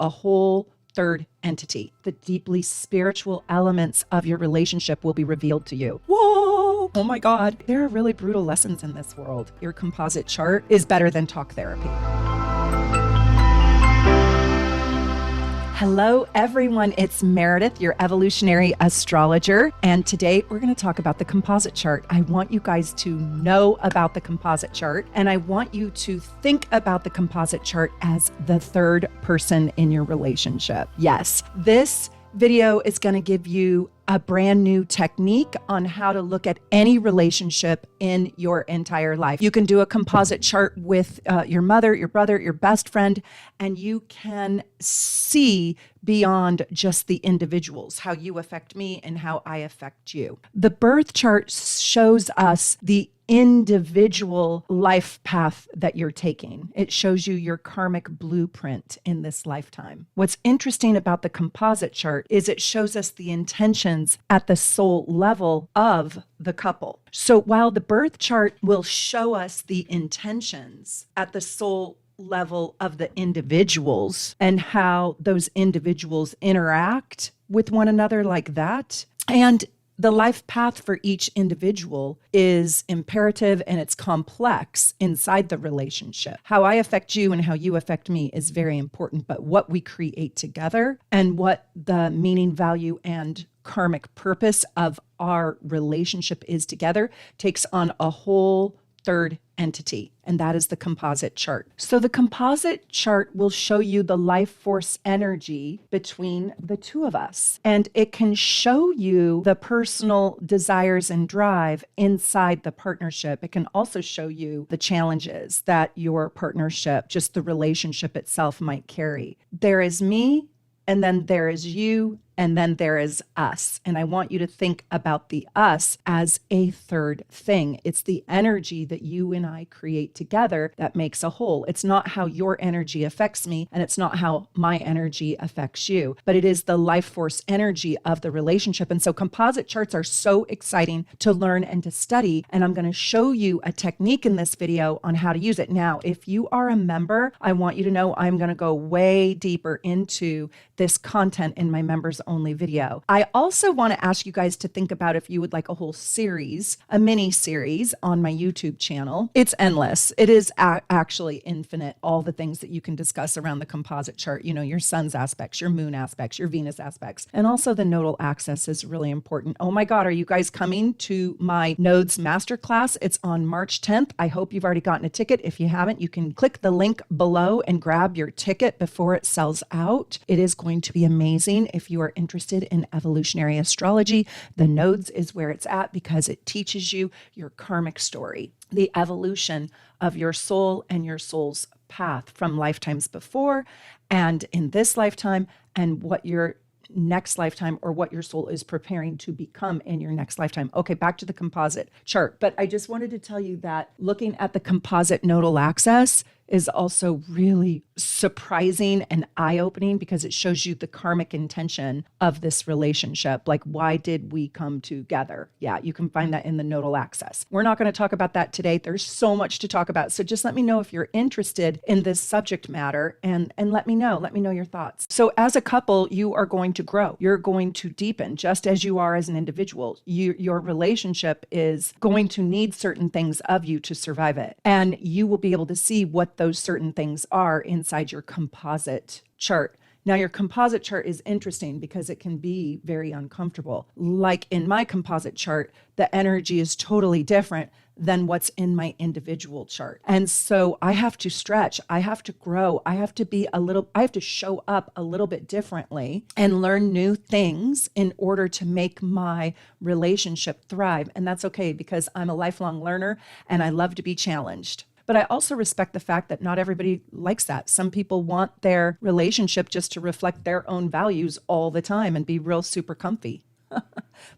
a whole third entity. The deeply spiritual elements of your relationship will be revealed to you. Whoa! Oh my God. There are really brutal lessons in this world. Your composite chart is better than talk therapy. Hello, everyone. It's Meredith, your evolutionary astrologer. And today we're going to talk about the composite chart. I want you guys to know about the composite chart. And I want you to think about the composite chart as the third person in your relationship. Yes, this video is going to give you a brand new technique on how to look at any relationship in your entire life. You can do a composite chart with your mother, your brother, your best friend, and you can see beyond just the individuals, how you affect me and how I affect you. The birth chart shows us the individual life path that you're taking. It shows you your karmic blueprint in this lifetime. What's interesting about the composite chart is it shows us the intentions at the soul level of the couple. So while the birth chart will show us the intentions at the soul level of the individuals and how those individuals interact with one another like that, and the life path for each individual is imperative and it's complex inside the relationship. How I affect you and how you affect me is very important, but what we create together and what the meaning, value, and karmic purpose of our relationship is together takes on a whole third entity, and that is the composite chart. So the composite chart will show you the life force energy between the two of us, and it can show you the personal desires and drive inside the partnership. It can also show you the challenges that your partnership, just the relationship itself, might carry. There is me, and then there is you, and then there is us. And I want you to think about the us as a third thing. It's the energy that you and I create together that makes a whole. It's not how your energy affects me, and it's not how my energy affects you, but it is the life force energy of the relationship. And so composite charts are so exciting to learn and to study. And I'm going to show you a technique in this video on how to use it. Now, if you are a member, I want you to know I'm going to go way deeper into this content in my members only video. I also want to ask you guys to think about if you would like a whole series, a mini series on my YouTube channel. It's endless. It is actually infinite. All the things that you can discuss around the composite chart, you know, your sun's aspects, your moon aspects, your Venus aspects, and also the nodal axis is really important. Oh my God, are you guys coming to my nodes masterclass? It's on March 10th. I hope you've already gotten a ticket. If you haven't, you can click the link below and grab your ticket before it sells out. It is going to be amazing. If you are interested in evolutionary astrology, the nodes is where it's at because it teaches you your karmic story, the evolution of your soul and your soul's path from lifetimes before and in this lifetime, and what your next lifetime or what your soul is preparing to become in your next lifetime. Okay, back to the composite chart. But I just wanted to tell you that looking at the composite nodal axis is also really surprising and eye-opening because it shows you the karmic intention of this relationship. Like, why did we come together? Yeah, you can find that in the nodal axis. We're not going to talk about that today. There's so much to talk about. So just let me know if you're interested in this subject matter and let me know. Let me know your thoughts. So as a couple, you are going to grow. You're going to deepen just as you are as an individual. Your relationship is going to need certain things of you to survive it. And you will be able to see what those certain things are inside your composite chart. Now, your composite chart is interesting because it can be very uncomfortable. Like in my composite chart, the energy is totally different than what's in my individual chart. And so I have to stretch, I have to grow, I have to show up a little bit differently and learn new things in order to make my relationship thrive. And that's okay because I'm a lifelong learner and I love to be challenged. But I also respect the fact that not everybody likes that. Some people want their relationship just to reflect their own values all the time and be real super comfy.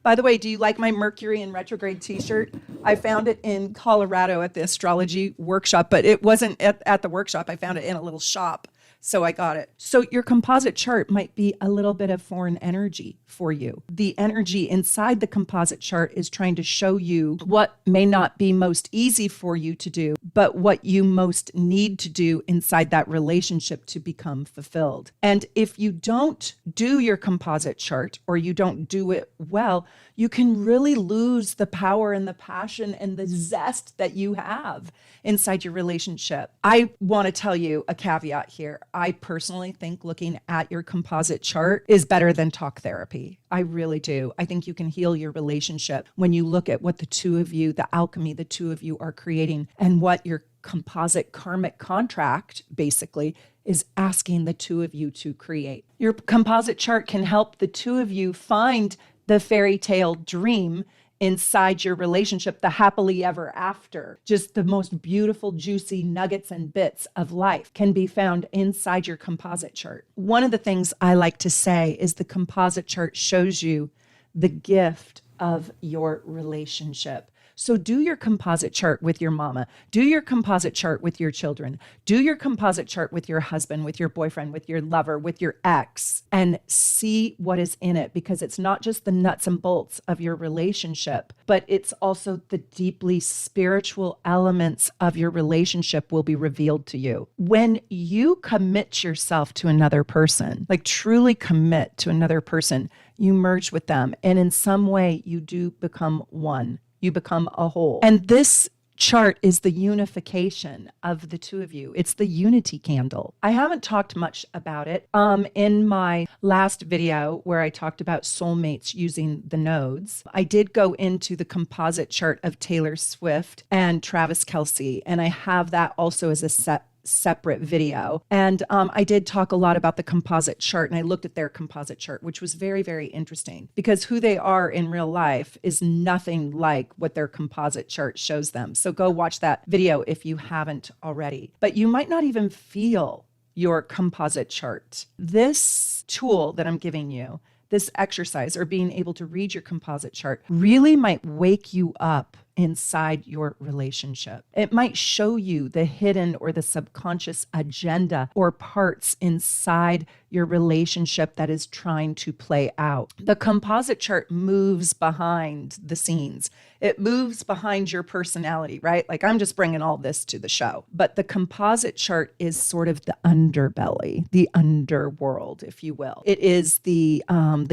By the way, do you like my Mercury in retrograde t-shirt? I found it in Colorado at the astrology workshop, but it wasn't at the workshop. I found it in a little shop So I got it. So your composite chart might be a little bit of foreign energy for you. The energy inside the composite chart is trying to show you what may not be most easy for you to do, but what you most need to do inside that relationship to become fulfilled. And if you don't do your composite chart, or you don't do it well, you can really lose the power and the passion and the zest that you have inside your relationship. I want to tell you a caveat here. I personally think looking at your composite chart is better than talk therapy. I really do. I think you can heal your relationship when you look at what the two of you, the alchemy the two of you are creating, and what your composite karmic contract basically is asking the two of you to create. Your composite chart can help the two of you find the fairy tale dream inside your relationship, the happily ever after. Just the most beautiful, juicy nuggets and bits of life can be found inside your composite chart. One of the things I like to say is the composite chart shows you the gift of your relationship. So do your composite chart with your mama. Do your composite chart with your children. Do your composite chart with your husband, with your boyfriend, with your lover, with your ex, and see what is in it, because it's not just the nuts and bolts of your relationship, but it's also the deeply spiritual elements of your relationship will be revealed to you. When you commit yourself to another person, like truly commit to another person, you merge with them. And in some way, you do become one. You become a whole. And this chart is the unification of the two of you. It's the unity candle. I haven't talked much about it. In my last video where I talked about soulmates using the nodes, I did go into the composite chart of Taylor Swift and Travis Kelce, and I have that also as a separate video. And I did talk a lot about the composite chart, and I looked at their composite chart, which was very, very interesting, because who they are in real life is nothing like what their composite chart shows them. So go watch that video if you haven't already. But you might not even feel your composite chart. This tool that I'm giving you, this exercise, or being able to read your composite chart, really might wake you up inside your relationship. It might show you the hidden or the subconscious agenda or parts inside your relationship that is trying to play out. The composite chart moves behind the scenes. It moves behind your personality, right? Like, I'm just bringing all this to the show. But the composite chart is sort of the underbelly, the underworld, if you will. It is the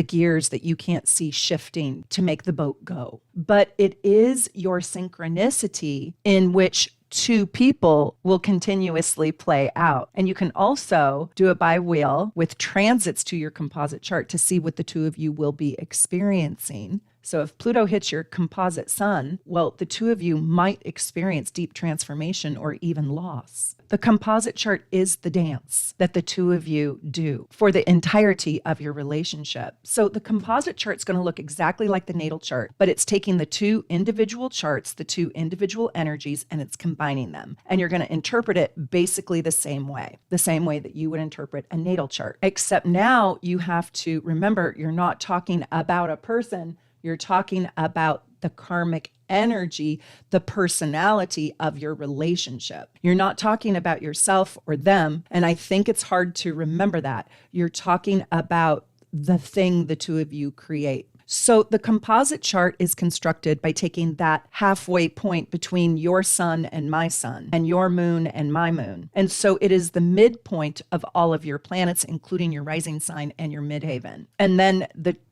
gears that you can't see shifting to make the boat go. But it is your synchronicity in which two people will continuously play out. And you can also do it by wheel with transits to your composite chart to see what the two of you will be experiencing. So if Pluto hits your composite sun, well, the two of you might experience deep transformation or even loss. The composite chart is the dance that the two of you do for the entirety of your relationship. So the composite chart is going to look exactly like the natal chart, but it's taking the two individual charts, the two individual energies, and it's combining them. And you're going to interpret it basically the same way that you would interpret a natal chart. Except now you have to remember, you're not talking about a person. You're talking about the karmic energy, the personality of your relationship. You're not talking about yourself or them. And I think it's hard to remember that. You're talking about the thing the two of you create. So the composite chart is constructed by taking that halfway point between your sun and my sun, and your moon and my moon. And so it is the midpoint of all of your planets, including your rising sign and your midheaven. And then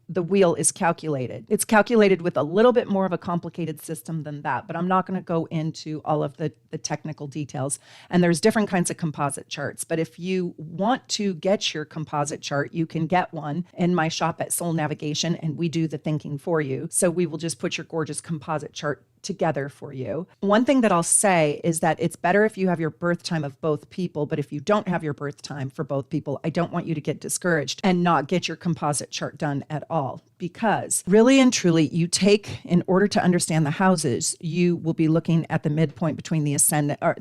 the wheel is calculated. It's calculated with a little bit more of a complicated system than that, but I'm not going to go into all of the technical details. And there's different kinds of composite charts. But if you want to get your composite chart, you can get one in my shop at Soul Navigation, and we do the thinking for you. So we will just put your gorgeous composite chart together for you. One thing that I'll say is that it's better if you have your birth time of both people, but if you don't have your birth time for both people, I don't want you to get discouraged and not get your composite chart done at all. Because really and truly, in order to understand the houses, you will be looking at the midpoint between the ascendant or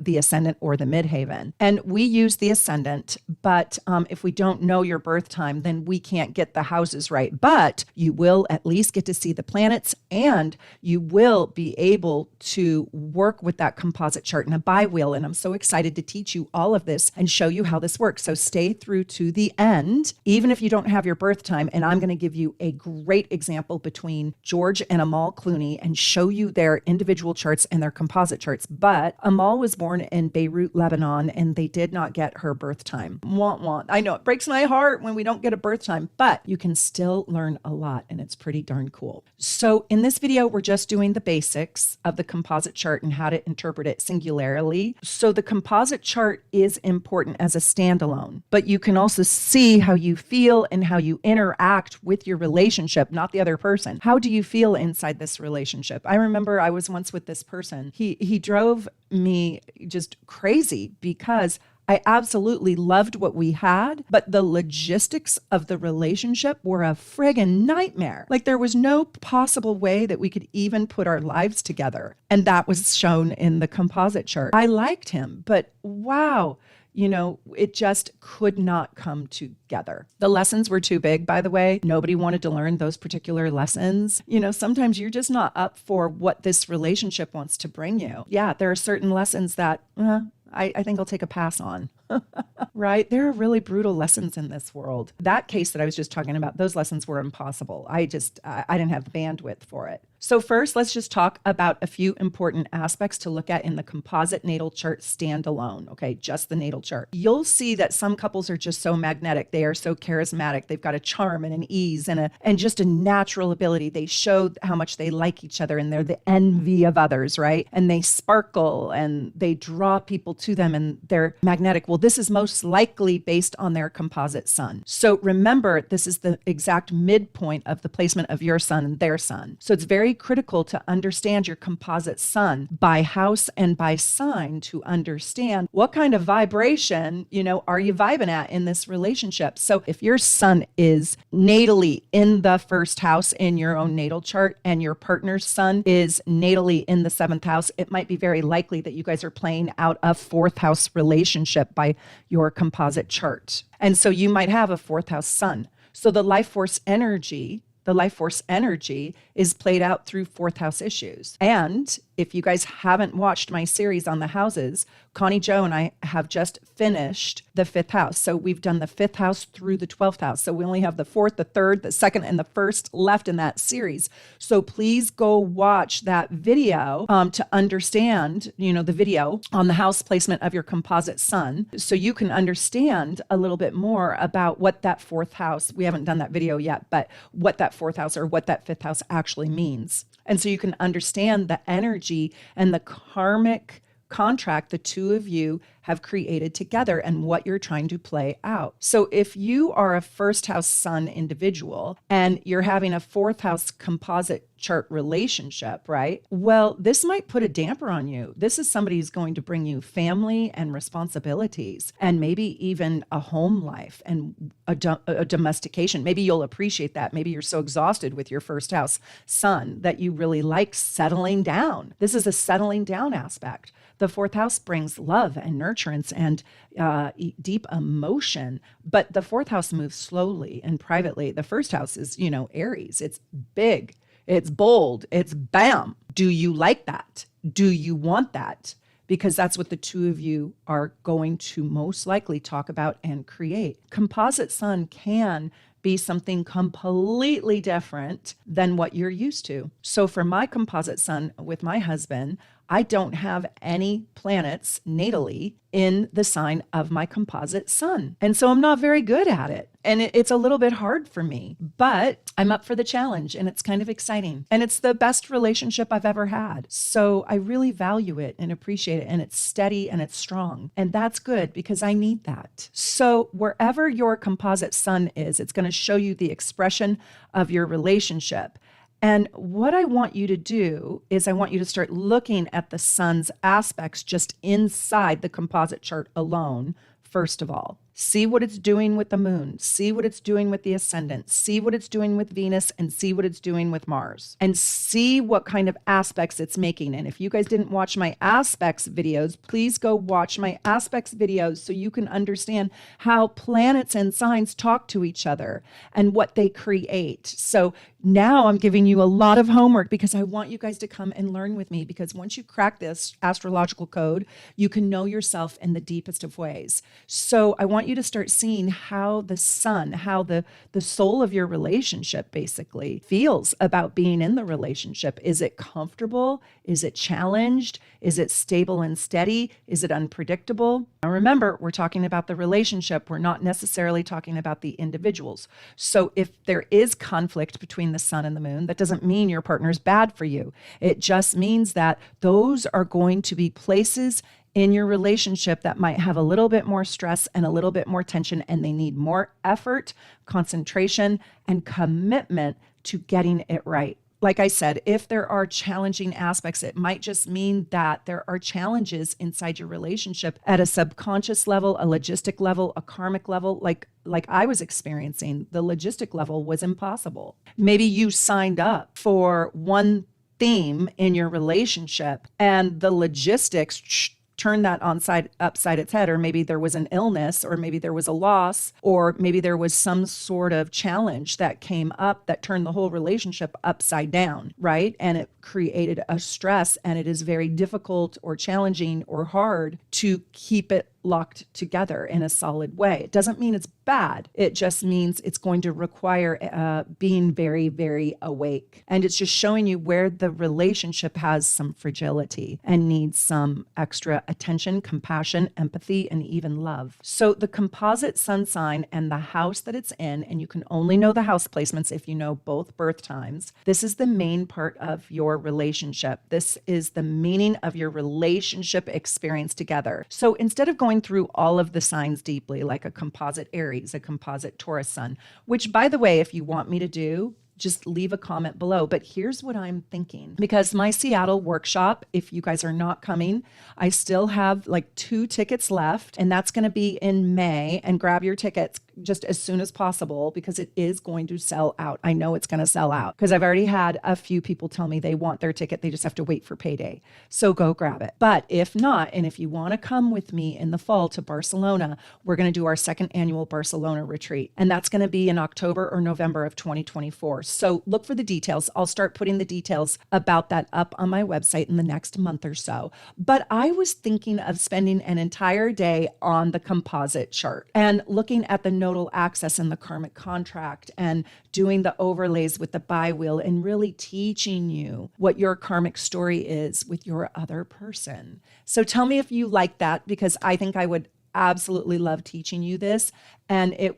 the midheaven. And we use the ascendant, but if we don't know your birth time, then we can't get the houses right. But you will at least get to see the planets, and you will be able able to work with that composite chart in a bi-wheel. And I'm so excited to teach you all of this and show you how this works. So stay through to the end, even if you don't have your birth time. And I'm going to give you a great example between George and Amal Clooney and show you their individual charts and their composite charts. But Amal was born in Beirut, Lebanon, and they did not get her birth time. Want. I know it breaks my heart when we don't get a birth time, but you can still learn a lot, and it's pretty darn cool. So in this video, we're just doing the basics of the composite chart and how to interpret it singularly. So the composite chart is important as a standalone, but you can also see how you feel and how you interact with your relationship, not the other person. How do you feel inside this relationship? I remember I was once with this person. He drove me just crazy because I absolutely loved what we had, but the logistics of the relationship were a friggin' nightmare. Like there was no possible way that we could even put our lives together. And that was shown in the composite chart. I liked him, but wow, it just could not come together. The lessons were too big, by the way. Nobody wanted to learn those particular lessons. Sometimes you're just not up for what this relationship wants to bring you. Yeah, there are certain lessons that, I think I'll take a pass on, right? There are really brutal lessons in this world. That case that I was just talking about, those lessons were impossible. I didn't have the bandwidth for it. So first, let's just talk about a few important aspects to look at in the composite natal chart standalone. Okay, just the natal chart. You'll see that some couples are just so magnetic. They are so charismatic. They've got a charm and an ease and just a natural ability. They show how much they like each other and they're the envy of others, right? And they sparkle and they draw people to them and they're magnetic. Well, this is most likely based on their composite sun. So remember, this is the exact midpoint of the placement of your sun and their sun. So it's very critical to understand your composite sun by house and by sign to understand what kind of vibration, are you vibing at in this relationship. So if your sun is natally in the first house in your own natal chart and your partner's sun is natally in the seventh house, it might be very likely that you guys are playing out a fourth house relationship by your composite chart. And so you might have a fourth house sun. So the life force energy is played out through fourth house issues. And if you guys haven't watched my series on the houses, Connie Jo and I have just finished the fifth house. So we've done the fifth house through the 12th house. So we only have the fourth, the third, the second, and the first left in that series. So please go watch that video to understand, the video on the house placement of your composite sun. So you can understand a little bit more about what that fourth house, we haven't done that video yet, but what that fourth house or what that fifth house actually means. And so you can understand the energy and the karmic contract the two of you have created together and what you're trying to play out. So if you are a first house sun individual and you're having a fourth house composite chart relationship, right? Well, this might put a damper on you. This is somebody who's going to bring you family and responsibilities and maybe even a home life and a domestication. Maybe you'll appreciate that. Maybe you're so exhausted with your first house sun that you really like settling down. This is a settling down aspect. The fourth house brings love and nurturance and deep emotion, but the fourth house moves slowly and privately. The first house is, Aries. It's big, it's bold, it's bam. Do you like that? Do you want that? Because that's what the two of you are going to most likely talk about and create. Composite sun can be something completely different than what you're used to. So for my composite sun with my husband, I don't have any planets natally in the sign of my composite sun. And so I'm not very good at it. And it's a little bit hard for me, but I'm up for the challenge and it's kind of exciting. And it's the best relationship I've ever had. So I really value it and appreciate it. And it's steady and it's strong. And that's good because I need that. So wherever your composite sun is, it's going to show you the expression of your relationship. And what I want you to do is I want you to start looking at the sun's aspects just inside the composite chart alone, first of all. See what it's doing with the moon. See what it's doing with the ascendant. See what it's doing with Venus, and see what it's doing with Mars. And see what kind of aspects it's making. And if you guys didn't watch my aspects videos, please go watch my aspects videos so you can understand how planets and signs talk to each other and what they create. So now I'm giving you a lot of homework because I want you guys to come and learn with me, because once you crack this astrological code, you can know yourself in the deepest of ways. So I want you to start seeing how the sun, how the soul of your relationship basically feels about being in the relationship. Is it comfortable? Is it challenged? Is it stable and steady? Is it unpredictable? Now remember, we're talking about the relationship. We're not necessarily talking about the individuals. So if there is conflict between the sun and the moon, that doesn't mean your partner's bad for you. It just means that those are going to be places in your relationship that might have a little bit more stress and a little bit more tension, and they need more effort, concentration, and commitment to getting it right. Like I said, if there are challenging aspects, it might just mean that there are challenges inside your relationship at a subconscious level, a logistic level, a karmic level, like I was experiencing. The logistic level was impossible. Maybe you signed up for one theme in your relationship and the logistics turn that upside its head, or maybe there was an illness, or maybe there was a loss, or maybe there was some sort of challenge that came up that turned the whole relationship upside down, right? And it created a stress, and it is very difficult or challenging or hard to keep it locked together in a solid way. It doesn't mean it's bad. It just means it's going to require being very, very awake. And it's just showing you where the relationship has some fragility and needs some extra attention, compassion, empathy, and even love. So the composite sun sign and the house that it's in, and you can only know the house placements if you know both birth times. This is the main part of your relationship. This is the meaning of your relationship experience together. So instead of going through all of the signs deeply, like a composite Aries, a composite Taurus sun, which, by the way, if you want me to do, just leave a comment below. But here's what I'm thinking, because my Seattle workshop, if you guys are not coming, I still have like 2 tickets left, and that's going to be in May. And grab your tickets just as soon as possible, because it is going to sell out. I know it's going to sell out because I've already had a few people tell me they want their ticket. They just have to wait for payday. So go grab it. But if not, and if you want to come with me in the fall to Barcelona, we're going to do our 2nd annual Barcelona retreat. And that's going to be in October or November of 2024. So look for the details. I'll start putting the details about that up on my website in the next month or so. But I was thinking of spending an entire day on the composite chart and looking at the nodal axis and the karmic contract and doing the overlays with the bi-wheel and really teaching you what your karmic story is with your other person. So tell me if you like that, because I think I would absolutely love teaching you this. And I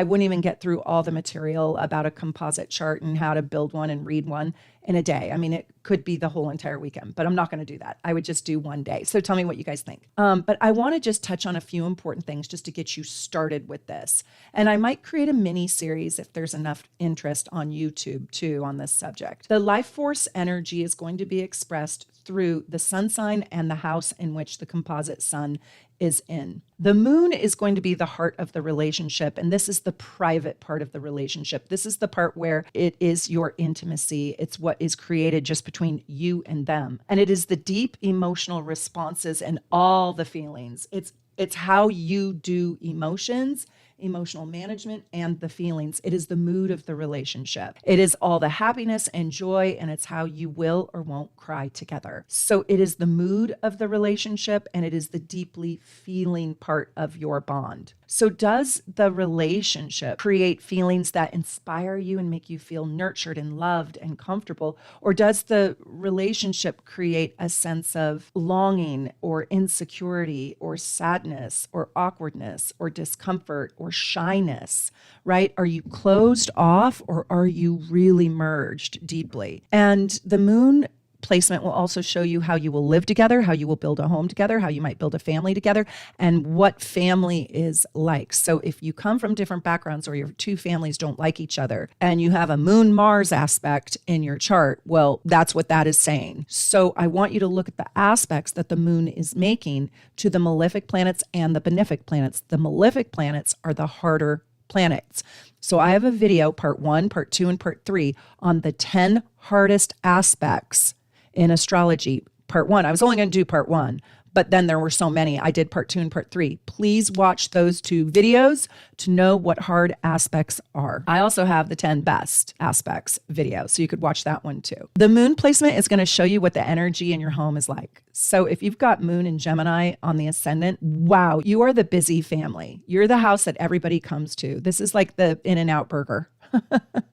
wouldn't even get through all the material about a composite chart and how to build one and read one in a day. I mean, it could be the whole entire weekend, but I'm not going to do that. I would just do one day. So tell me what you guys think. But I want to just touch on a few important things just to get you started with this. And I might create a mini series if there's enough interest on YouTube too on this subject. The life force energy is going to be expressed through the sun sign and the house in which the composite sun is in. The moon is going to be the heart of the relationship, and this is the private part of the relationship. This is the part where it is your intimacy. It's what is created just between you and them. And it is the deep emotional responses and all the feelings. It's how you do emotions, emotional management, and the feelings. It is the mood of the relationship. It is all the happiness and joy, and it's how you will or won't cry together. So it is the mood of the relationship, and it is the deeply feeling part of your bond. So does the relationship create feelings that inspire you and make you feel nurtured and loved and comfortable? Or does the relationship create a sense of longing or insecurity or sadness or awkwardness or discomfort or shyness, right? Are you closed off, or are you really merged deeply? And the moon placement will also show you how you will live together, how you will build a home together, how you might build a family together, and what family is like. So if you come from different backgrounds or your two families don't like each other and you have a Moon-Mars aspect in your chart, well, that's what that is saying. So I want you to look at the aspects that the moon is making to the malefic planets and the benefic planets. The malefic planets are the harder planets. So I have a video, part 1, part 2, and part 3 on the 10 hardest aspects in astrology. Part 1, I was only going to do part 1, but then there were so many. I did part 2 and part 3. Please watch those 2 videos to know what hard aspects are. I also have the 10 best aspects video, so you could watch that one too. The moon placement is going to show you what the energy in your home is like. So if you've got moon and Gemini on the ascendant, wow, you are the busy family. You're the house that everybody comes to. This is like the In-N-Out burger.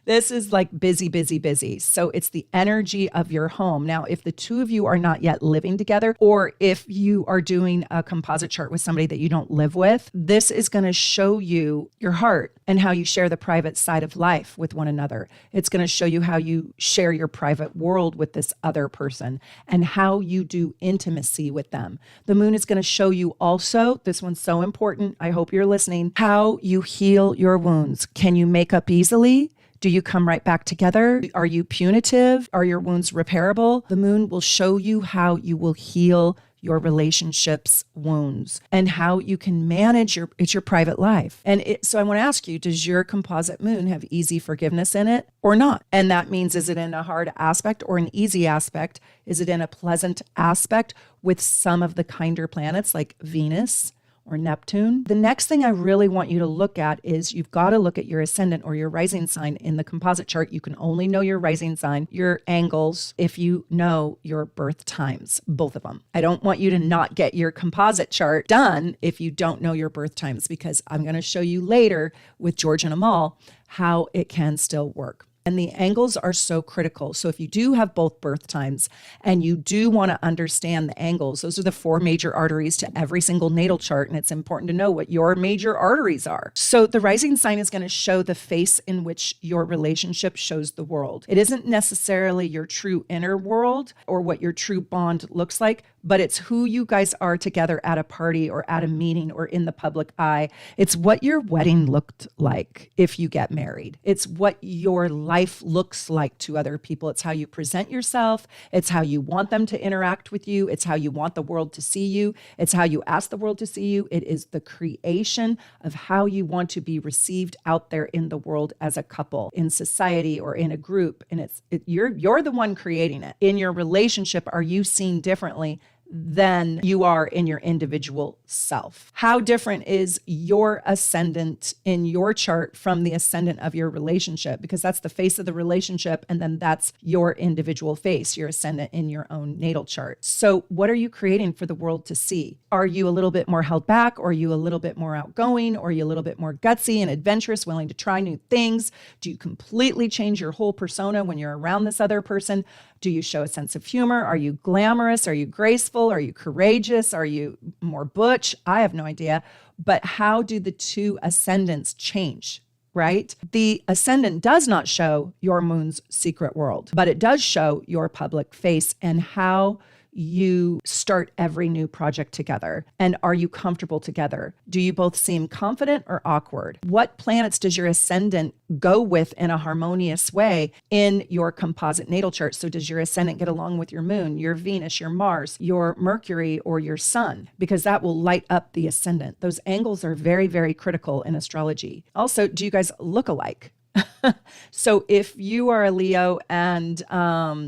This is like busy, busy, busy. So it's the energy of your home. Now, if the two of you are not yet living together, or if you are doing a composite chart with somebody that you don't live with, this is going to show you your heart and how you share the private side of life with one another. It's going to show you how you share your private world with this other person and how you do intimacy with them. The moon is going to show you also, this one's so important, I hope you're listening, how you heal your wounds. Can you make up easily? Do you come right back together? Are you punitive? Are your wounds repairable? The moon will show you how you will heal your relationships wounds and how you can manage your private life. So I want to ask you, does your composite moon have easy forgiveness in it or not? And that means, is it in a hard aspect or an easy aspect? Is it in a pleasant aspect with some of the kinder planets like Venus or Neptune? The next thing I really want you to look at is you've got to look at your ascendant or your rising sign in the composite chart. You can only know your rising sign, your angles, if you know your birth times, both of them. I don't want you to not get your composite chart done if you don't know your birth times, because I'm going to show you later with George and Amal how it can still work. And the angles are so critical. So if you do have both birth times and you do want to understand the angles, those are the 4 major arteries to every single natal chart. And it's important to know what your major arteries are. So the rising sign is going to show the face in which your relationship shows the world. It isn't necessarily your true inner world or what your true bond looks like, but it's who you guys are together at a party or at a meeting or in the public eye. It's what your wedding looked like if you get married. It's what your life looks like to other people. It's how you present yourself. It's how you want them to interact with you. It's how you want the world to see you. It's how you ask the world to see you. It is the creation of how you want to be received out there in the world as a couple, in society, or in a group. And you're the one creating it. In your relationship, are you seen differently than you are in your individual self? How different is your ascendant in your chart from the ascendant of your relationship? Because that's the face of the relationship, and then that's your individual face, your ascendant in your own natal chart. So what are you creating for the world to see? Are you a little bit more held back? Or are you a little bit more outgoing? Or are you a little bit more gutsy and adventurous, willing to try new things? Do you completely change your whole persona when you're around this other person? Do you show a sense of humor? Are you glamorous? Are you graceful? Are you courageous? Are you more butch? I have no idea. But how do the two ascendants change, right? The ascendant does not show your moon's secret world, but it does show your public face and how you start every new project together. And are you comfortable together? Do you both seem confident or awkward? What planets does your ascendant go with in a harmonious way in your composite natal chart? So does your ascendant get along with your moon, your Venus, your Mars, your Mercury, or your sun? Because that will light up the ascendant. Those angles are very, very critical in astrology. Also, do you guys look alike? So if you are a Leo and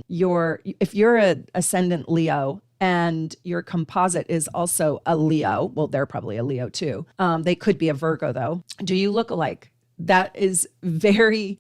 if you're an ascendant Leo and your composite is also a Leo, well, they're probably a Leo too. They could be a Virgo though. Do you look alike? That is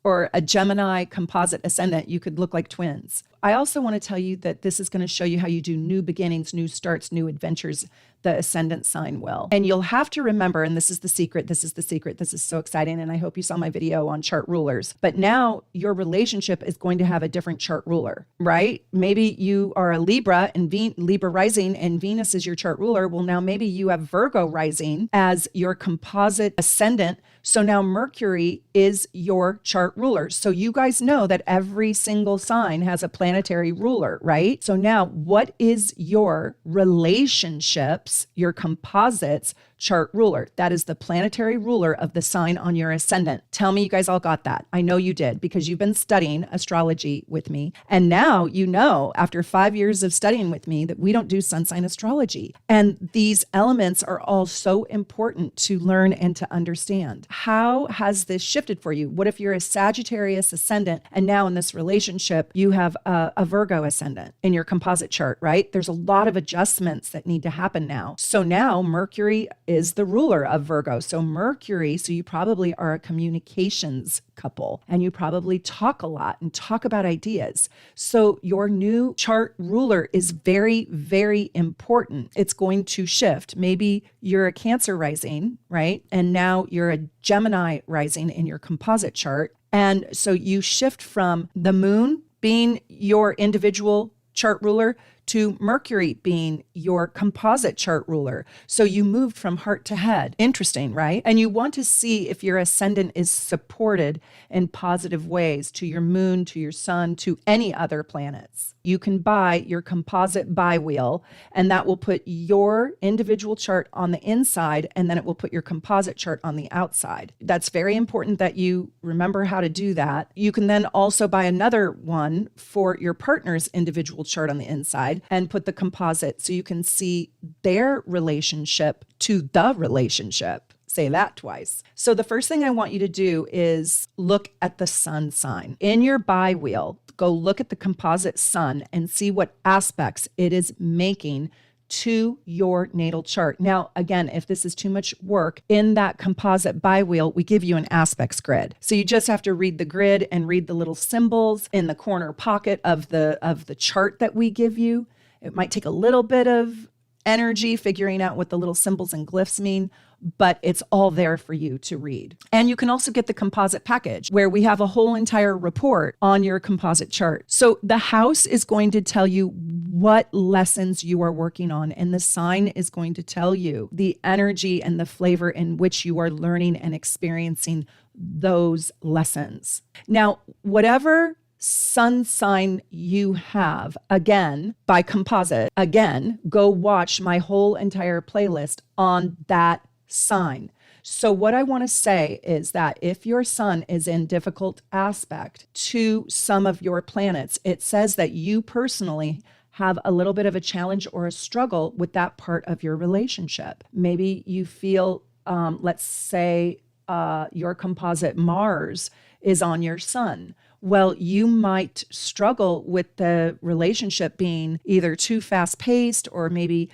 or a Gemini composite ascendant, you could look like twins. I also want to tell you that this is going to show you how you do new beginnings, new starts, new adventures, the ascendant sign will. And you'll have to remember, and this is the secret, this is so exciting, and I hope you saw my video on chart rulers, but now your relationship is going to have a different chart ruler, right? Maybe you are a Libra and Libra rising and Venus is your chart ruler. Well, now maybe you have Virgo rising as your composite ascendant. So now Mercury is your chart ruler. So you guys know that every single sign has a planet planetary ruler, right? So now what is your relationships, your composites chart ruler? That is the planetary ruler of the sign on your ascendant. Tell me you guys all got that. I know you did because you've been studying astrology with me. And now you know, after 5 years of studying with me, that we don't do sun sign astrology. And these elements are all so important to learn and to understand. How has this shifted for you? What if you're a Sagittarius ascendant and now in this relationship, you have a Virgo ascendant in your composite chart, right? There's a lot of adjustments that need to happen now. So now Mercury is the ruler of Virgo. So Mercury, so you probably are a communications couple and you probably talk a lot and talk about ideas. So your new chart ruler is very, very important. It's going to shift. Maybe you're a Cancer rising, right? And now you're a Gemini rising in your composite chart. And so you shift from the moon being your individual chart ruler to Mercury being your composite chart ruler. So you moved from heart to head. Interesting, right? And you want to see if your ascendant is supported in positive ways to your moon, to your sun, to any other planets. You can buy your composite buy wheel, and that will put your individual chart on the inside, and then it will put your composite chart on the outside. That's very important that you remember how to do that. You can then also buy another one for your partner's individual chart on the inside and put the composite so you can see their relationship to the relationship. Say that twice. So the first thing I want you to do is look at the sun sign. In your buy wheel, go look at the composite sun and see what aspects it is making to your natal chart. Now, again, if this is too much work, in that composite buy wheel, we give you an aspects grid. So you just have to read the grid and read the little symbols in the corner pocket of the chart that we give you. It might take a little bit of energy figuring out what the little symbols and glyphs mean, but it's all there for you to read. And you can also get the composite package where we have a whole entire report on your composite chart. So the house is going to tell you what lessons you are working on, and the sign is going to tell you the energy and the flavor in which you are learning and experiencing those lessons. Now, whatever sun sign you have, again, by composite, again, go watch my whole entire playlist on that sign. So what I want to say is that if your sun is in difficult aspect to some of your planets, it says that you personally have a little bit of a challenge or a struggle with that part of your relationship. Maybe you feel, let's say, your composite Mars is on your sun. Well, you might struggle with the relationship being either too fast-paced or maybe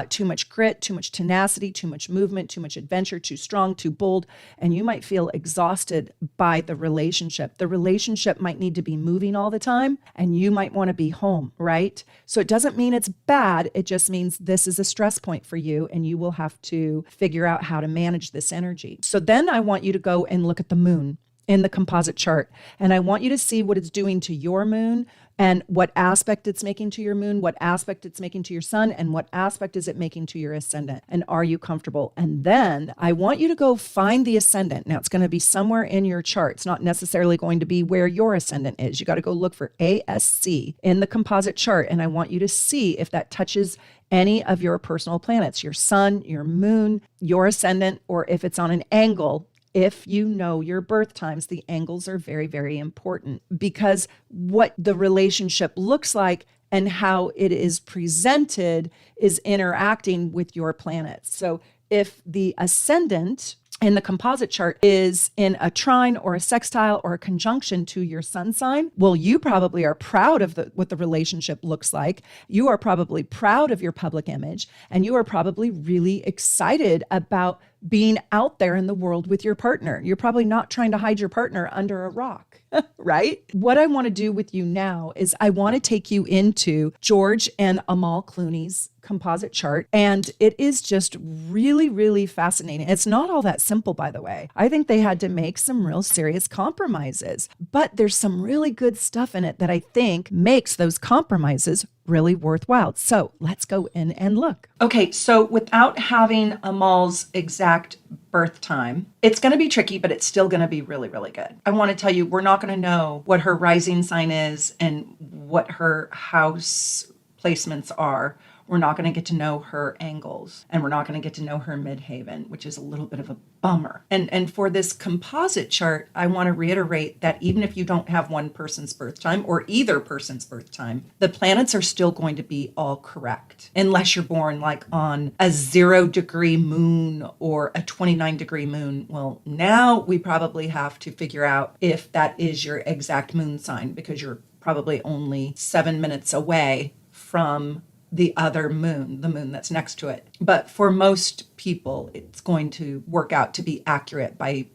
too much grit, too much tenacity, too much movement, too much adventure, too strong, too bold, and you might feel exhausted by the relationship. The relationship might need to be moving all the time, and you might want to be home, right? So it doesn't mean it's bad. It just means this is a stress point for you, and you will have to figure out how to manage this energy. So then I want you to go and look at the moon in the composite chart. And I want you to see what it's doing to your moon and what aspect it's making to your moon, what aspect it's making to your sun, and what aspect is it making to your ascendant. And are you comfortable? And then I want you to go find the ascendant. Now it's going to be somewhere in your chart. It's not necessarily going to be where your ascendant is. You got to go look for ASC in the composite chart. And I want you to see if that touches any of your personal planets, your sun, your moon, your ascendant, or if it's on an angle. If you know your birth times, the angles are very, very important because what the relationship looks like and how it is presented is interacting with your planets. So if the ascendant in the composite chart is in a trine or a sextile or a conjunction to your sun sign, well, you probably are proud of what the relationship looks like. You are probably proud of your public image, and you are probably really excited about being out there in the world with your partner. You're probably not trying to hide your partner under a rock, right? What I want to do with you now is I want to take you into George and Amal Clooney's composite chart. And it is just really, really fascinating. It's not all that simple, by the way. I think they had to make some real serious compromises, but there's some really good stuff in it that I think makes those compromises really worthwhile. So let's go in and look. Okay, so without having Amal's exact birth time. It's going to be tricky, but it's still going to be really, really good. I want to tell you, we're not going to know what her rising sign is and what her house placements are. We're not going to get to know her angles, and we're not going to get to know her midhaven, which is a little bit of a bummer. And for this composite chart, I want to reiterate that even if you don't have one person's birth time or either person's birth time, the planets are still going to be all correct, unless you're born like on a 0-degree moon or a 29-degree moon. Well, now we probably have to figure out if that is your exact moon sign, because you're probably only 7 minutes away from the other moon, the moon that's next to it. But for most people, it's going to work out to be accurate by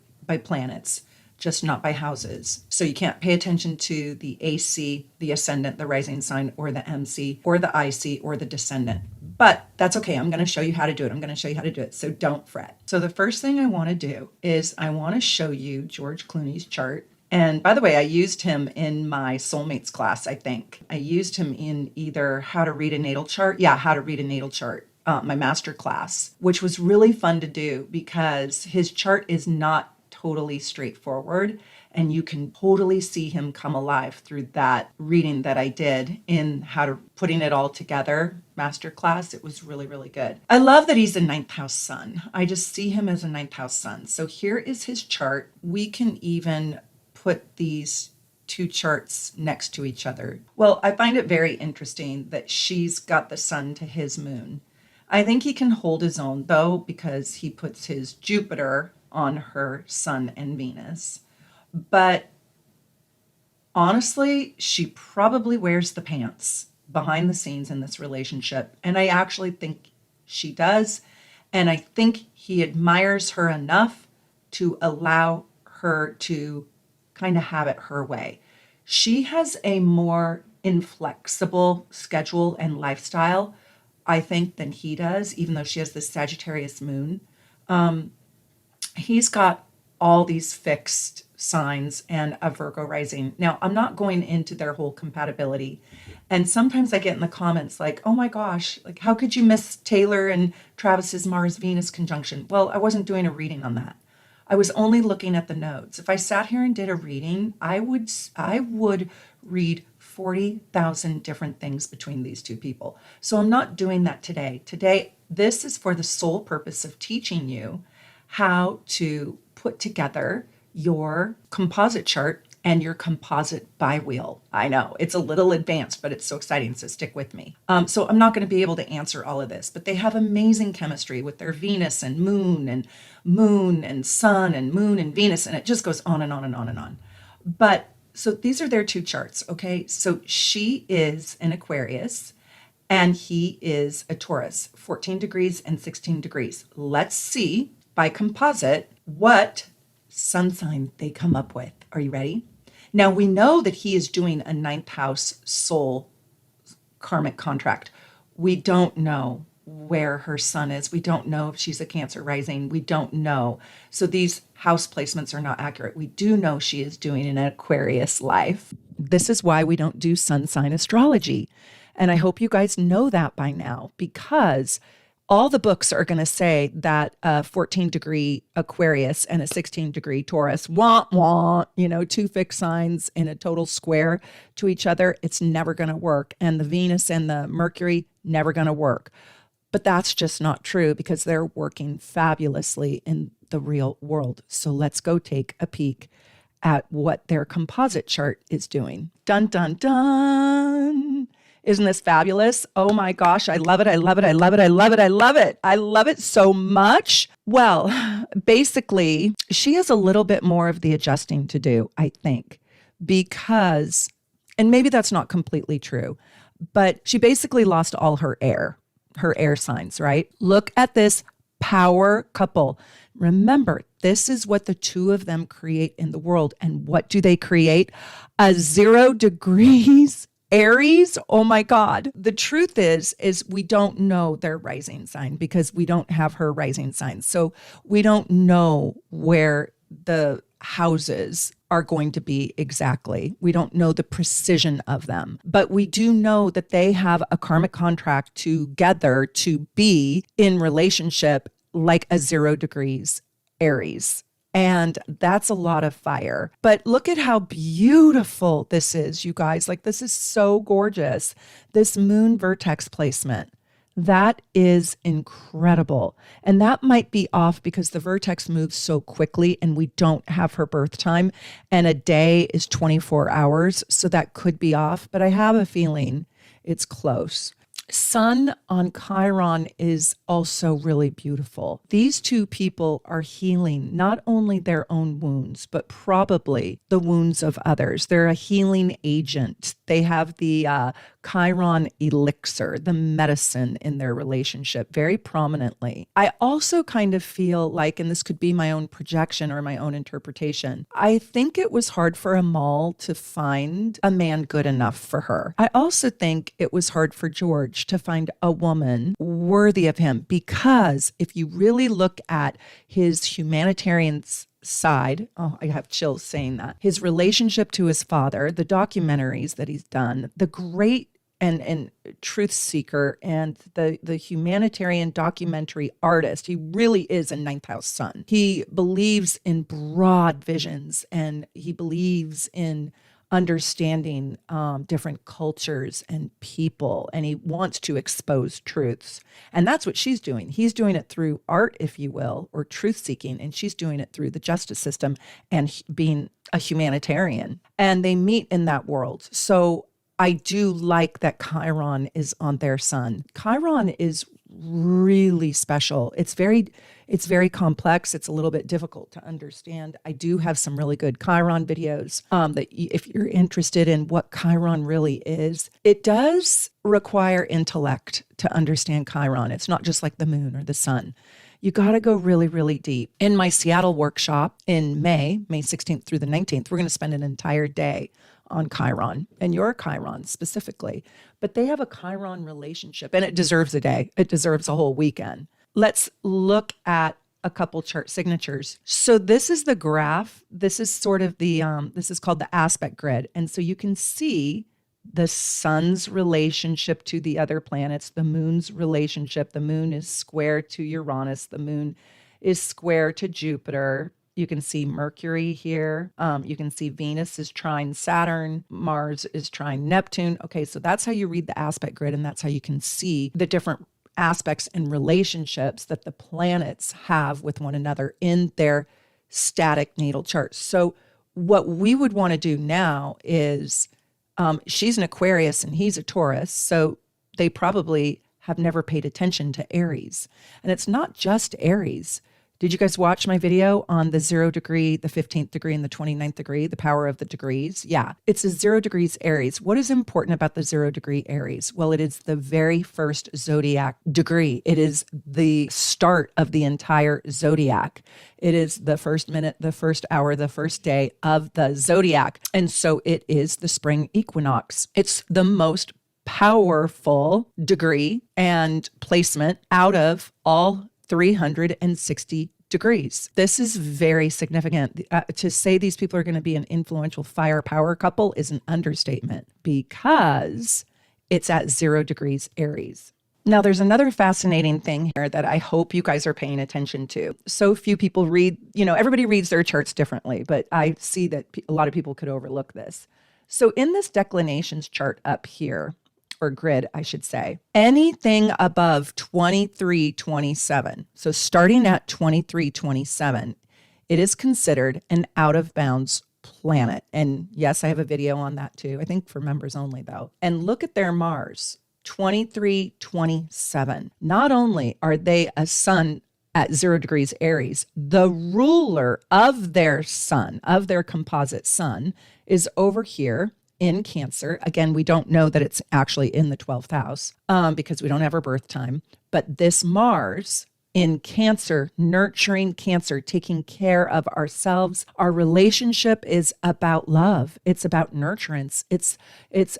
planets, just not by houses. So you can't pay attention to the AC, the ascendant, the rising sign, or the MC, or the IC, or the descendant. But that's okay. I'm going to show you how to do it. So don't fret. So the first thing I want to do is I want to show you George Clooney's chart. And by the way, I used him in my soulmates class, I think. I used him in either How to Read a Natal Chart. Yeah, How to Read a Natal Chart, my master class, which was really fun to do because his chart is not totally straightforward. And you can totally see him come alive through that reading that I did in How to Putting It All Together masterclass. It was really, really good. I love that he's a ninth house sun. I just see him as a ninth house sun. So here is his chart. We can even put these two charts next to each other. Well, I find it very interesting that she's got the sun to his moon. I think he can hold his own though, because he puts his Jupiter on her sun and Venus. But honestly, she probably wears the pants behind the scenes in this relationship. And I actually think she does. And I think he admires her enough to allow her to kind of have it her way. She has a more inflexible schedule and lifestyle, I think, than he does, even though she has this Sagittarius moon. He's got all these fixed signs and a Virgo rising. Now, I'm not going into their whole compatibility. And sometimes I get in the comments like, oh my gosh, like how could you miss Taylor and Travis's Mars-Venus conjunction? Well, I wasn't doing a reading on that. I was only looking at the nodes. If I sat here and did a reading, I would read 40,000 different things between these two people. So I'm not doing that today. Today, this is for the sole purpose of teaching you how to put together your composite chart and your composite bi-wheel. I know it's a little advanced, but it's so exciting, so stick with me. So I'm not going to be able to answer all of this, but they have amazing chemistry with their Venus and moon and sun and moon and Venus, and it just goes on and on and on and on. But so these are their two charts, okay? So she is an Aquarius and he is a Taurus, 14 degrees and 16 degrees. Let's see by composite what sun sign they come up with. Are you ready? Now we know that he is doing a ninth house soul karmic contract. We don't know where her sun is. We don't know if she's a Cancer rising. We don't know. So these house placements are not accurate. We do know she is doing an Aquarius life. This is why we don't do sun sign astrology. And I hope you guys know that by now, because all the books are going to say that a 14-degree Aquarius and a 16-degree Taurus, two fixed signs in a total square to each other. It's never going to work. And the Venus and the Mercury, never going to work. But that's just not true because they're working fabulously in the real world. So let's go take a peek at what their composite chart is doing. Dun, dun, dun. Isn't this fabulous? Oh my gosh, I love it. I love it. I love it. I love it. I love it. I love it so much. Well, basically, she has a little bit more of the adjusting to do, I think, because, and maybe that's not completely true, but she basically lost all her air signs, right? Look at this power couple. Remember, this is what the two of them create in the world. And what do they create? A 0 degrees Aries. Oh my God. The truth is we don't know their rising sign because we don't have her rising sign. So we don't know where the houses are going to be exactly. We don't know the precision of them, but we do know that they have a karmic contract together to be in relationship like a 0 degrees Aries. And that's a lot of fire. But look at how beautiful this is, you guys. Like, this is so gorgeous. This moon vertex placement. That is incredible. And that might be off because the vertex moves so quickly and we don't have her birth time. And a day is 24 hours. So that could be off. But I have a feeling it's close. Sun on Chiron is also really beautiful. These two people are healing not only their own wounds, but probably the wounds of others. They're a healing agent. They have the Chiron elixir, the medicine in their relationship very prominently. I also kind of feel like, and this could be my own projection or my own interpretation, I think it was hard for Amal to find a man good enough for her. I also think it was hard for George to find a woman worthy of him, because if you really look at his humanitarian side, oh, I have chills saying that, his relationship to his father, the documentaries that he's done, the great and truth seeker and the humanitarian documentary artist. He really is a ninth house sun. He believes in broad visions and he believes in understanding different cultures and people, and he wants to expose truths. And that's what she's doing. He's doing it through art, if you will, or truth seeking, and she's doing it through the justice system and being a humanitarian. And they meet in that world. So I do like that Chiron is on their sun. Chiron is really special. It's very complex. It's a little bit difficult to understand. I do have some really good Chiron videos that if you're interested in what Chiron really is. It does require intellect to understand Chiron. It's not just like the moon or the sun. You got to go really, really deep. In my Seattle workshop in May 16th through the 19th, we're going to spend an entire day on Chiron, and your Chiron specifically. But they have a Chiron relationship, and it deserves a day. It deserves a whole weekend. Let's look at a couple chart signatures. So this is the graph. This is sort of the, this is called the aspect grid. And so you can see the sun's relationship to the other planets, the moon's relationship. The moon is square to Uranus. The moon is square to Jupiter. You can see Mercury here. You can see Venus is trine Saturn. Mars is trine Neptune. Okay, so that's how you read the aspect grid, and that's how you can see the different aspects and relationships that the planets have with one another in their static natal charts. So what we would want to do now is, she's an Aquarius and he's a Taurus, so they probably have never paid attention to Aries. And it's not just Aries. Did you guys watch my video on the 0 degree, the 15th degree, and the 29th degree, the power of the degrees? Yeah, it's a 0 degrees Aries. What is important about the 0 degree Aries? Well, it is the very first zodiac degree. It is the start of the entire zodiac. It is the first minute, the first hour, the first day of the zodiac. And so it is the spring equinox. It's the most powerful degree and placement out of all 360 degrees. This is very significant. To say these people are going to be an influential firepower couple is an understatement because it's at 0 degrees Aries. Now, there's another fascinating thing here that I hope you guys are paying attention to. So few people read, everybody reads their charts differently, but I see that a lot of people could overlook this. So in this declinations chart up here, or grid, I should say, anything above 2327, so starting at 2327, it is considered an out of bounds planet. And yes, I have a video on that too. I think for members only though. And look at their Mars, 2327. Not only are they a sun at 0 degrees Aries, the ruler of their sun, of their composite sun, is over here in Cancer. Again, we don't know that it's actually in the 12th house because we don't have her birth time. But this Mars in Cancer, nurturing Cancer, taking care of ourselves. Our relationship is about love. It's about nurturance. It's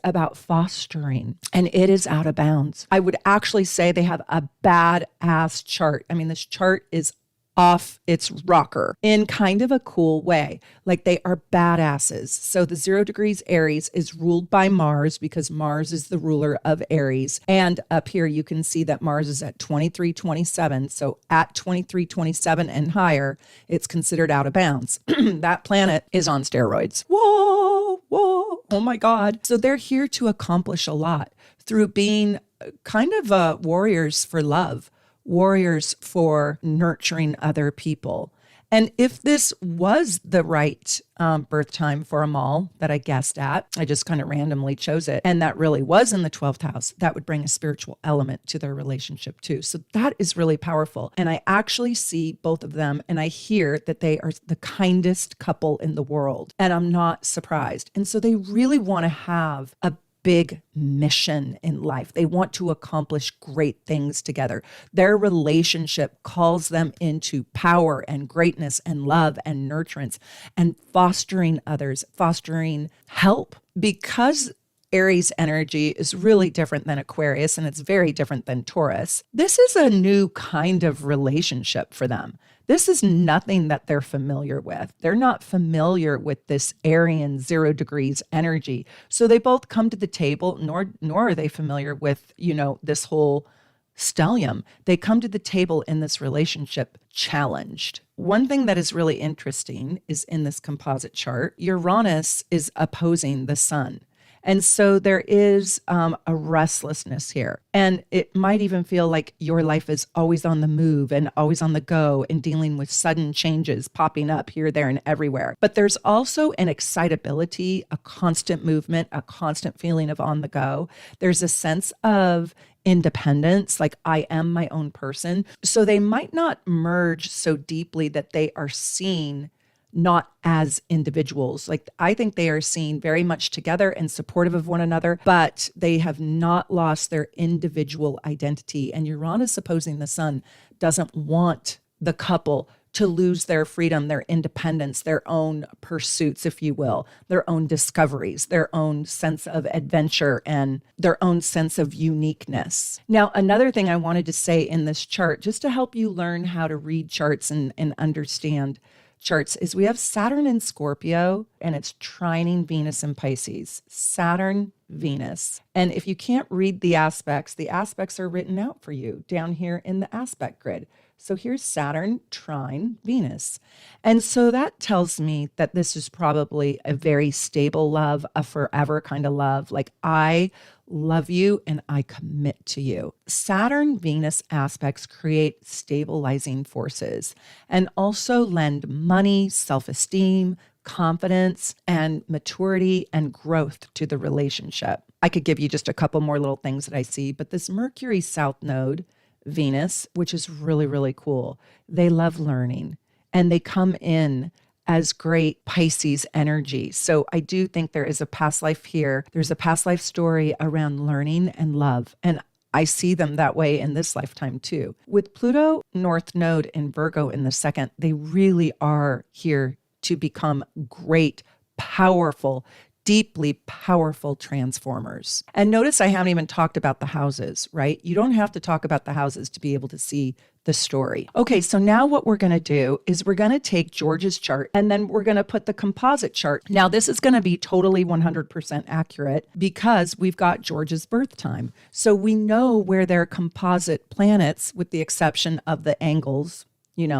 about fostering, and it is out of bounds. I would actually say they have a badass chart. I mean, this chart is off its rocker in kind of a cool way. Like they are badasses. So the 0 degrees Aries is ruled by Mars because Mars is the ruler of Aries. And up here you can see that Mars is at 2327. So at 2327 and higher, it's considered out of bounds. That planet is on steroids. Whoa, whoa, oh my God. So they're here to accomplish a lot through being kind of warriors for love, warriors for nurturing other people. And if this was the right birth time for Amal that I guessed at, I just kind of randomly chose it, and that really was in the 12th house, that would bring a spiritual element to their relationship too. So that is really powerful. And I actually see both of them, and I hear that they are the kindest couple in the world. And I'm not surprised. And so they really want to have a big mission in life. They want to accomplish great things together. Their relationship calls them into power and greatness and love and nurturance and fostering others, fostering help. Because Aries energy is really different than Aquarius and it's very different than Taurus, this is a new kind of relationship for them. This is nothing that they're familiar with. They're not familiar with this Aryan 0 degrees energy. So they both come to the table, nor are they familiar with, this whole stellium. They come to the table in this relationship challenged. One thing that is really interesting is in this composite chart, Uranus is opposing the sun. And so there is a restlessness here. And it might even feel like your life is always on the move and always on the go and dealing with sudden changes popping up here, there, and everywhere. But there's also an excitability, a constant movement, a constant feeling of on the go. There's a sense of independence, like I am my own person. So they might not merge so deeply that they are seen not as individuals. Like I think they are seen very much together and supportive of one another, but they have not lost their individual identity. And Uranus opposing the sun doesn't want the couple to lose their freedom, their independence, their own pursuits, if you will, their own discoveries, their own sense of adventure, and their own sense of uniqueness. Now, another thing I wanted to say in this chart, just to help you learn how to read charts and understand charts, is we have Saturn in Scorpio and it's trining Venus in Pisces. Saturn, Venus. And if you can't read the aspects are written out for you down here in the aspect grid. So here's Saturn trine Venus. And so that tells me that this is probably a very stable love, a forever kind of love. Like I love you and I commit to you. Saturn Venus aspects create stabilizing forces and also lend money, self-esteem, confidence, and maturity and growth to the relationship. I could give you just a couple more little things that I see, but this Mercury South Node, Venus, which is really, really cool. They love learning and they come in as great Pisces energy. So I do think there is a past life here. There's a past life story around learning and love. And I see them that way in this lifetime too. With Pluto North Node in Virgo in the second, they really are here to become great, powerful, deeply powerful transformers. And notice I haven't even talked about the houses, right? You don't have to talk about the houses to be able to see the story. Okay, so now what we're going to do is we're going to take George's chart and then we're going to put the composite chart. Now, this is going to be totally 100% accurate because we've got George's birth time. So we know where their composite planets, with the exception of the angles,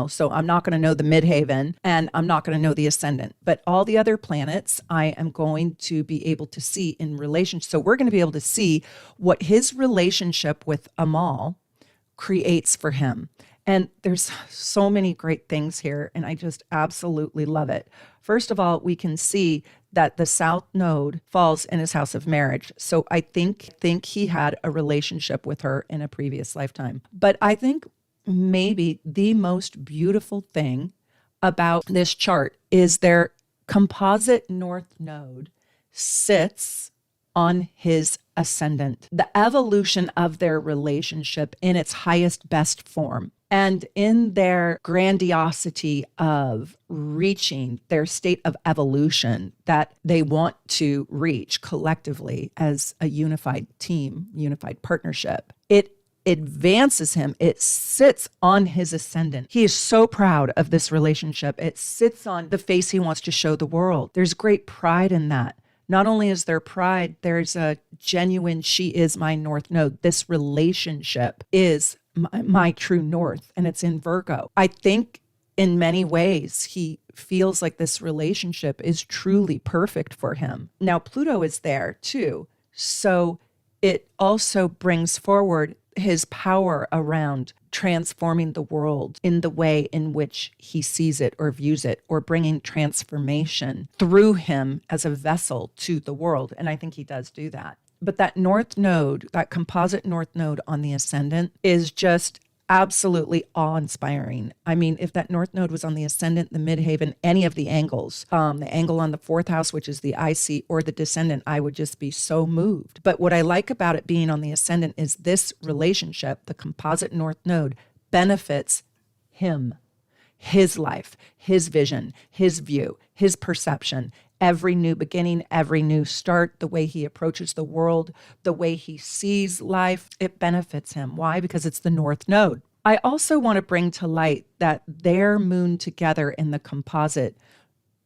so I'm not going to know the midheaven and I'm not going to know the ascendant, but all the other planets I am going to be able to see in relation. So we're going to be able to see what his relationship with Amal creates for him. And there's so many great things here, and I just absolutely love it. First of all, we can see that the South Node falls in his house of marriage. So I think he had a relationship with her in a previous lifetime. But I think maybe the most beautiful thing about this chart is their composite North Node sits on his ascendant. The evolution of their relationship in its highest, best form, and in their grandiosity of reaching their state of evolution that they want to reach collectively as a unified team, unified partnership. It advances him. It sits on his ascendant. He is so proud of this relationship. It sits on the face he wants to show the world. There's great pride in that. Not only is there pride, there's a genuine, she is my North Node. This relationship is my true North, and it's in Virgo. I think in many ways, he feels like this relationship is truly perfect for him. Now, Pluto is there too. So it also brings forward his power around transforming the world in the way in which he sees it or views it, or bringing transformation through him as a vessel to the world. And I think he does do that. But that North Node, that composite North Node on the ascendant, is just absolutely awe-inspiring. I mean, if that North Node was on the ascendant, the midheaven, any of the angles, the angle on the fourth house, which is the IC, or the descendant, I would just be so moved. But what I like about it being on the ascendant is this relationship, the composite North Node, benefits him, his life, his vision, his view, his perception. Every new beginning, every new start, the way he approaches the world, the way he sees life, it benefits him. Why? Because it's the North Node. I also want to bring to light that their moon together in the composite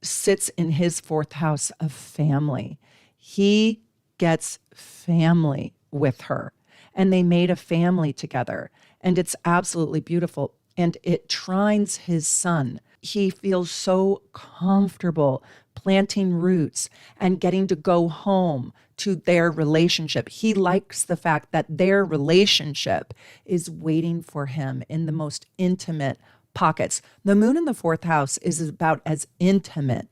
sits in his fourth house of family. He gets family with her, and they made a family together, and it's absolutely beautiful. And it trines his sun. He feels so comfortable planting roots and getting to go home to their relationship. He likes the fact that their relationship is waiting for him in the most intimate pockets. The moon in the fourth house is about as intimate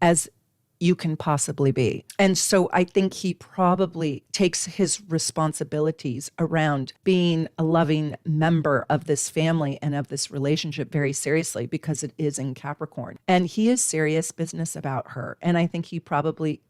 as you can possibly be. And so I think he probably takes his responsibilities around being a loving member of this family and of this relationship very seriously, because it is in Capricorn. And he is serious business about her. And I think he probably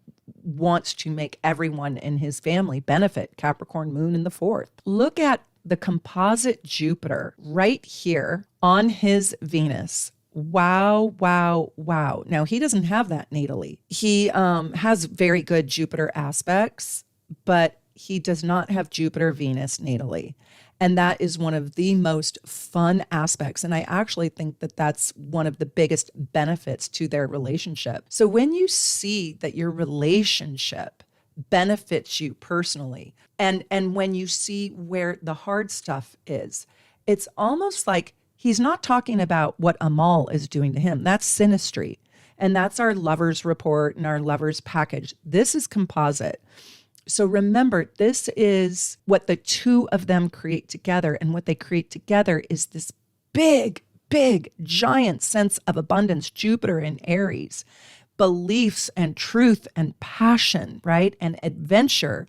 wants to make everyone in his family benefit. Capricorn moon in the fourth. Look at the composite Jupiter right here on his Venus. Wow, wow, wow. Now, he doesn't have that natally. He has very good Jupiter aspects, but he does not have Jupiter, Venus natally. And that is one of the most fun aspects. And I actually think that that's one of the biggest benefits to their relationship. So when you see that your relationship benefits you personally, and when you see where the hard stuff is, it's almost like he's not talking about what Amal is doing to him. That's synastry. And that's our lover's report and our lover's package. This is composite. So remember, this is what the two of them create together. And what they create together is this big, big, giant sense of abundance, Jupiter in Aries, beliefs and truth and passion, right? And adventure.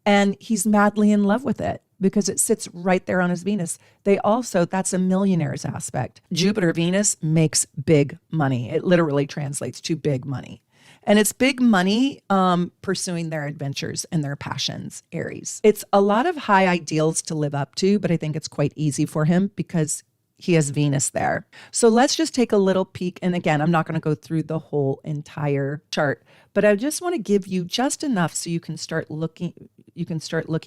And he's madly in love with it, because it sits right there on his Venus. They also, that's a millionaire's aspect. Jupiter, Venus makes big money. It literally translates to big money. And it's big money pursuing their adventures and their passions, Aries. It's a lot of high ideals to live up to, but I think it's quite easy for him because he has Venus there. So let's just take a little peek. And again, I'm not going to go through the whole entire chart, but I just want to give you just enough so you can start looking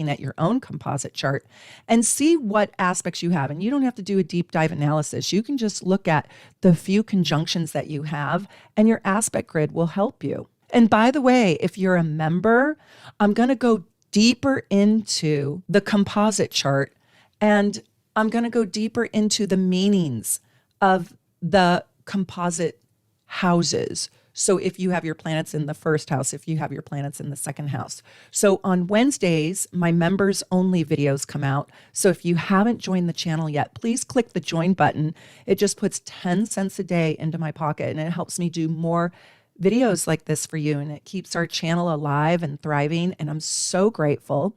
at your own composite chart and see what aspects you have. And you don't have to do a deep dive analysis. You can just look at the few conjunctions that you have, and your aspect grid will help you. And by the way, if you're a member, I'm going to go deeper into the composite chart, and I'm going to go deeper into the meanings of the composite houses. So if you have your planets in the first house, if you have your planets in the second house. So on Wednesdays, my members only videos come out. So if you haven't joined the channel yet, please click the join button. It just puts 10 cents a day into my pocket, and it helps me do more videos like this for you. And it keeps our channel alive and thriving. And I'm so grateful.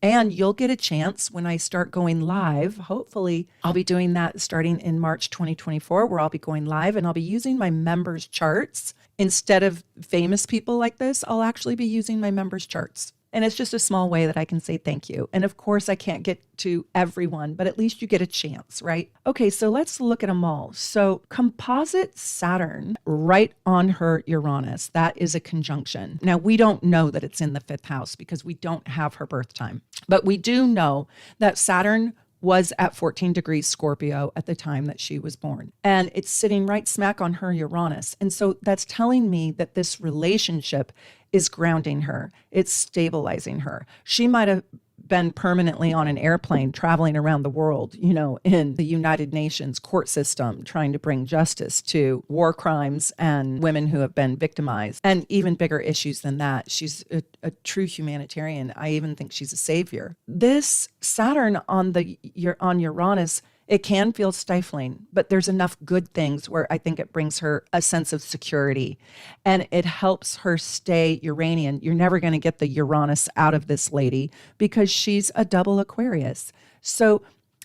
And you'll get a chance when I start going live. Hopefully, I'll be doing that starting in March 2024, where I'll be going live, and I'll be using my members' charts. Instead of famous people like this, I'll actually be using my members' charts. And it's just a small way that I can say thank you. And of course, I can't get to everyone, but at least you get a chance, right? Okay, so let's look at them all. So composite Saturn right on her Uranus, that is a conjunction. Now, we don't know that it's in the fifth house because we don't have her birth time. But we do know that Saturn was at 14 degrees Scorpio at the time that she was born. And it's sitting right smack on her Uranus. And so that's telling me that this relationship is grounding her. It's stabilizing her. She might have been permanently on an airplane traveling around the world, in the United Nations court system, trying to bring justice to war crimes and women who have been victimized, and even bigger issues than that. She's a true humanitarian. I even think she's a savior. This Saturn on Uranus, it can feel stifling, but there's enough good things where I think it brings her a sense of security and it helps her stay Uranian. You're never going to get the Uranus out of this lady because she's a double Aquarius. So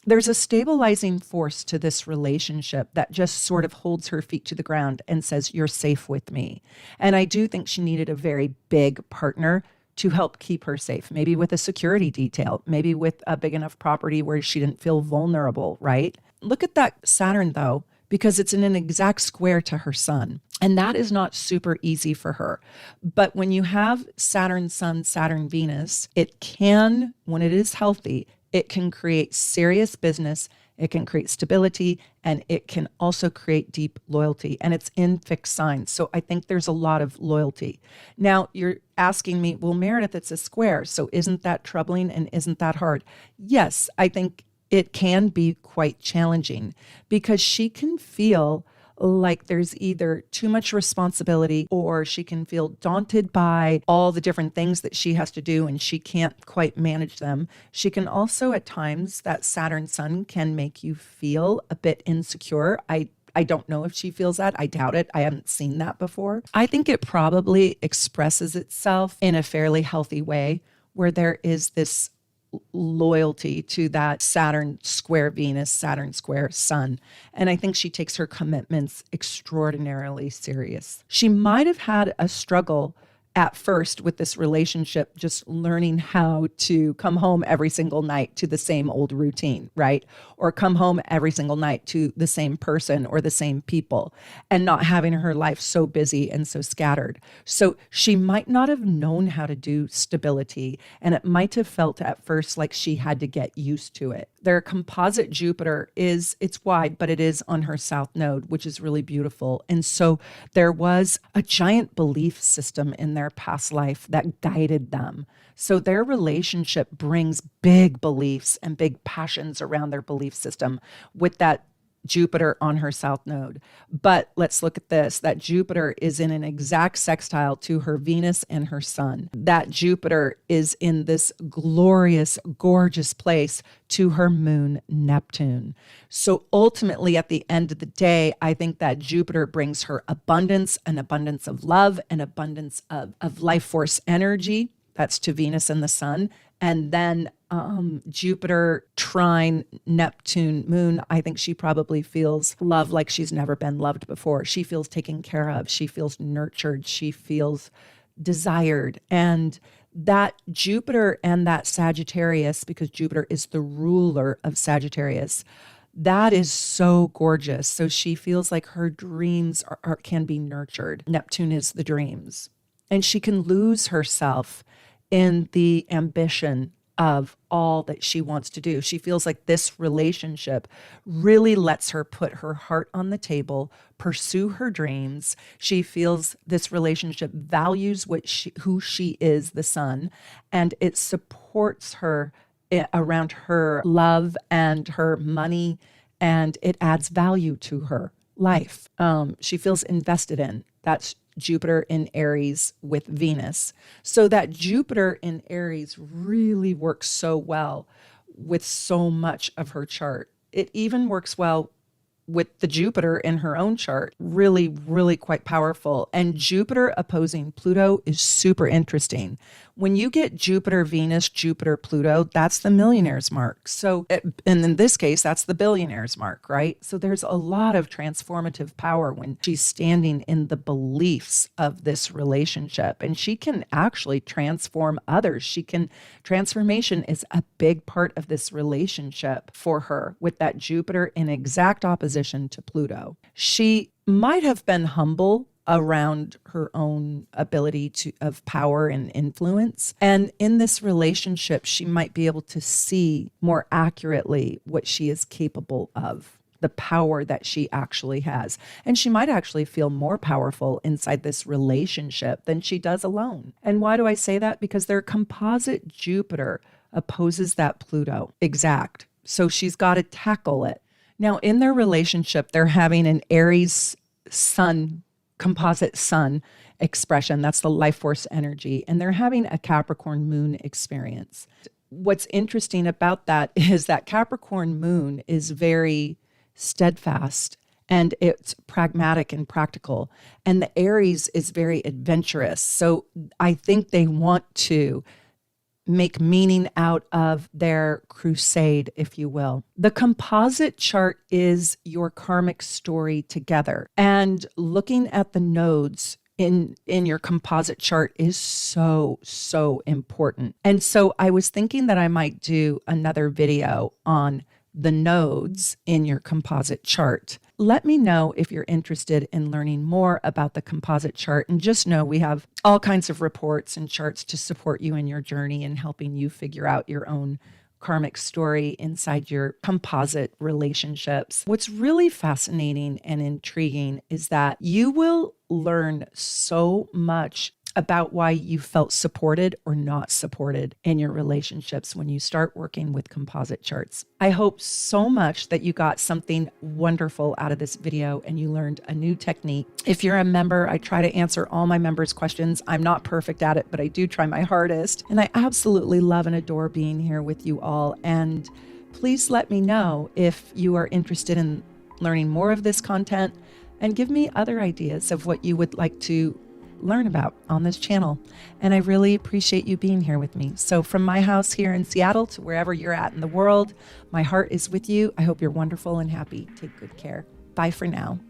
there's a stabilizing force to this relationship that just sort of holds her feet to the ground and says, you're safe with me. And I do think she needed a very big partner to help keep her safe, maybe with a security detail, maybe with a big enough property where she didn't feel vulnerable, right? Look at that Saturn, though, because it's in an exact square to her sun. And that is not super easy for her. But when you have Saturn, Sun, Saturn, Venus, it can, when it is healthy, it can create serious business, it can create stability, and it can also create deep loyalty. And it's in fixed signs. So I think there's a lot of loyalty. Now, you're asking me, well, Meredith, it's a square. So isn't that troubling and isn't that hard? Yes, I think it can be quite challenging because she can feel like there's either too much responsibility or she can feel daunted by all the different things that she has to do and she can't quite manage them. She can also at times, that Saturn Sun can make you feel a bit insecure. I don't know if she feels that. I doubt it. I haven't seen that before. I think it probably expresses itself in a fairly healthy way where there is this loyalty to that Saturn square Venus, Saturn square Sun. And I think she takes her commitments extraordinarily serious. She might have had a struggle at first with this relationship, just learning how to come home every single night to the same old routine, right? Or come home every single night to the same person or the same people and not having her life so busy and so scattered. So she might not have known how to do stability, and it might have felt at first like she had to get used to it. Their composite Jupiter it's wide, but it is on her south node, which is really beautiful. And so there was a giant belief system in their past life that guided them. So their relationship brings big beliefs and big passions around their belief system with that Jupiter on her south node. But let's look at this. That Jupiter is in an exact sextile to her Venus and her Sun. That Jupiter is in this glorious, gorgeous place to her moon, Neptune. So ultimately, at the end of the day, I think that Jupiter brings her abundance, an abundance of love, an abundance of life force energy. That's to Venus and the Sun. And then Jupiter trine Neptune moon, I think she probably feels love like she's never been loved before. She feels taken care of. She feels nurtured. She feels desired. And that Jupiter and that Sagittarius, because Jupiter is the ruler of Sagittarius, that is so gorgeous. So she feels like her dreams can be nurtured. Neptune is the dreams. And she can lose herself in the ambition of all that she wants to do. She feels like this relationship really lets her put her heart on the table, pursue her dreams. She feels this relationship values who she is, the Sun, and it supports her around her love and her money, and it adds value to her life. She feels invested in. That's Jupiter in Aries with Venus. So that Jupiter in Aries really works so well with so much of her chart. It even works well with the Jupiter in her own chart. Really, really quite powerful. And Jupiter opposing Pluto is super interesting. When you get Jupiter, Venus, Jupiter, Pluto, that's the millionaire's mark. So, and in this case, that's the billionaire's mark, right? So there's a lot of transformative power when she's standing in the beliefs of this relationship. And she can actually transform others. Transformation is a big part of this relationship for her with that Jupiter in exact opposition to Pluto. She might have been humble around her own ability of power and influence. And in this relationship, she might be able to see more accurately what she is capable of, the power that she actually has. And she might actually feel more powerful inside this relationship than she does alone. And why do I say that? Because their composite Jupiter opposes that Pluto exact. So she's got to tackle it. Now, in their relationship, they're having an Aries sun, composite sun expression. That's the life force energy. And they're having a Capricorn moon experience. What's interesting about that is that Capricorn moon is very steadfast and it's pragmatic and practical. And the Aries is very adventurous. So I think they want to make meaning out of their crusade, if you will. The composite chart is your karmic story together. And looking at the nodes in your composite chart is so, so important. And so I was thinking that I might do another video on the nodes in your composite chart. Let me know if you're interested in learning more about the composite chart. And just know we have all kinds of reports and charts to support you in your journey and helping you figure out your own karmic story inside your composite relationships. What's really fascinating and intriguing is that you will learn so much about why you felt supported or not supported in your relationships when you start working with composite charts. I hope so much that you got something wonderful out of this video and you learned a new technique. If you're a member, I try to answer all my members' questions. I'm not perfect at it, but I do try my hardest. And I absolutely love and adore being here with you all. And please let me know if you are interested in learning more of this content and give me other ideas of what you would like to learn about on this channel. And I really appreciate you being here with me. So from my house here in Seattle to wherever you're at in the world, my heart is with you. I hope you're wonderful and happy. Take good care. Bye for now.